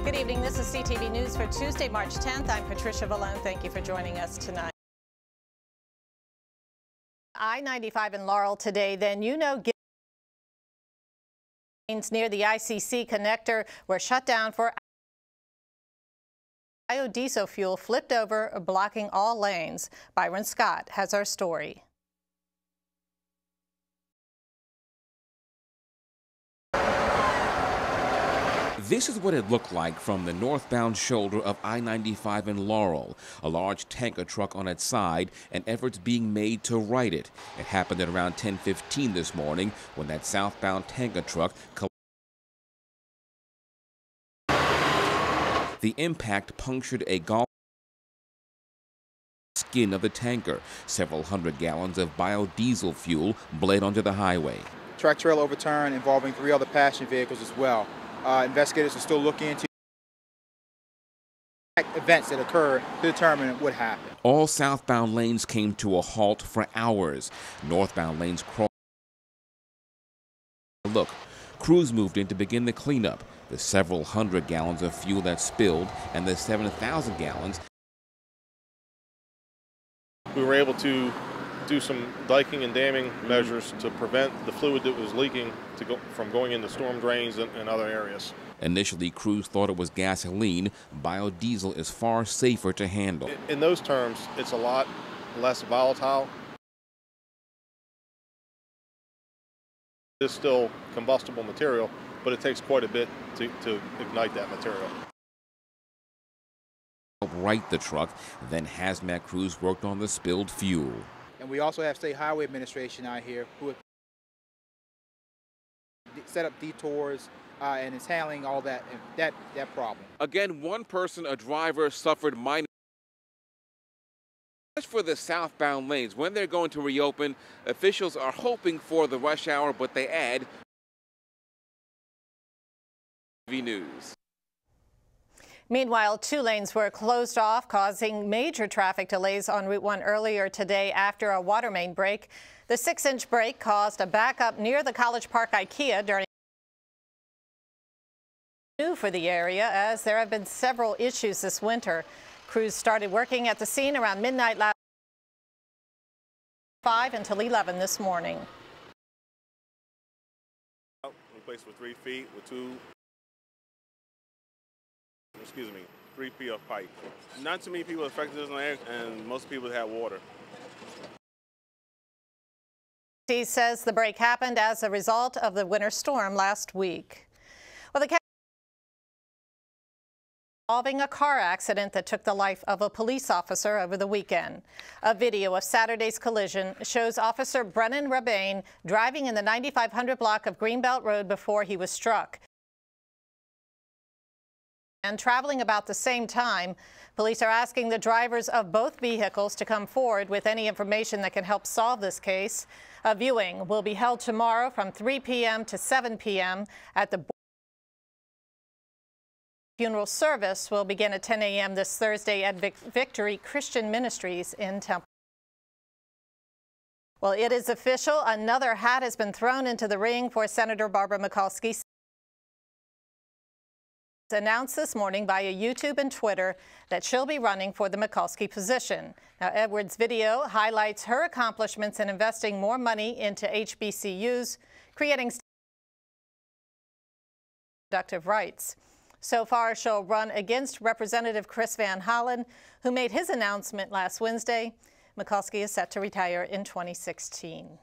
Good evening. This is CTV News for Tuesday, March 10th. I'm Patricia Valone. Thank you for joining us tonight. I-95 in Laurel today, then near the ICC connector were shut down for biodiesel fuel flipped over, blocking all lanes. Byron Scott has our story. This is what it looked like from the northbound shoulder of I-95 in Laurel. A large tanker truck on its side and efforts being made to right it. It happened at around 10:15 this morning when that southbound tanker truck collided. The impact punctured a golf skin of the tanker. Several hundred gallons of biodiesel fuel bled onto the highway. Track trailer overturned involving 3 other passenger vehicles as well. Investigators are still looking into events that occurred to determine what happened. All southbound lanes came to a halt for hours. Northbound lanes crossed. Look, crews moved in to begin the cleanup. The several hundred gallons of fuel that spilled and the 7,000 gallons. We were able to do some diking and damming measures to prevent the fluid that was leaking from going into storm drains and other areas. Initially, crews thought it was gasoline. Biodiesel is far safer to handle. In those terms, it's a lot less volatile. It's still combustible material, but it takes quite a bit to ignite that material. Right the truck, then hazmat crews worked on the spilled fuel. And we also have State Highway Administration out here who have set up detours and is handling all that problem. Again, one person, a driver, suffered minor. As for the southbound lanes, when they're going to reopen, officials are hoping for the rush hour, but they add TV News. Meanwhile, 2 lanes were closed off, causing major traffic delays on Route 1 earlier today after a water main break. The 6-inch break caused a backup near the College Park IKEA during new for the area, as there have been several issues this winter. Crews started working at the scene around midnight last 5 until 11 this morning. Replaced with 3 feet with 3 feet of pipe. Not too many people affected in there, and most people have water. He says the break happened as a result of the winter storm last week. Well, the involving a car accident that took the life of a police officer over the weekend. A video of Saturday's collision shows Officer Brennan Rabane driving in the 9500 block of Greenbelt Road before he was struck. And traveling about the same time, police are asking the drivers of both vehicles to come forward with any information that can help solve this case. A viewing will be held tomorrow from 3 p.m. to 7 p.m. at the funeral service will begin at 10 a.m. this Thursday at Victory Christian Ministries in Temple. Well, it is official. Another hat has been thrown into the ring for Senator Barbara Mikulski. Announced this morning via YouTube and Twitter that she'll be running for the Mikulski position. Now, Edwards' video highlights her accomplishments in investing more money into HBCUs, creating reproductive rights. So far, she'll run against Representative Chris Van Hollen, who made his announcement last Wednesday. Mikulski is set to retire in 2016.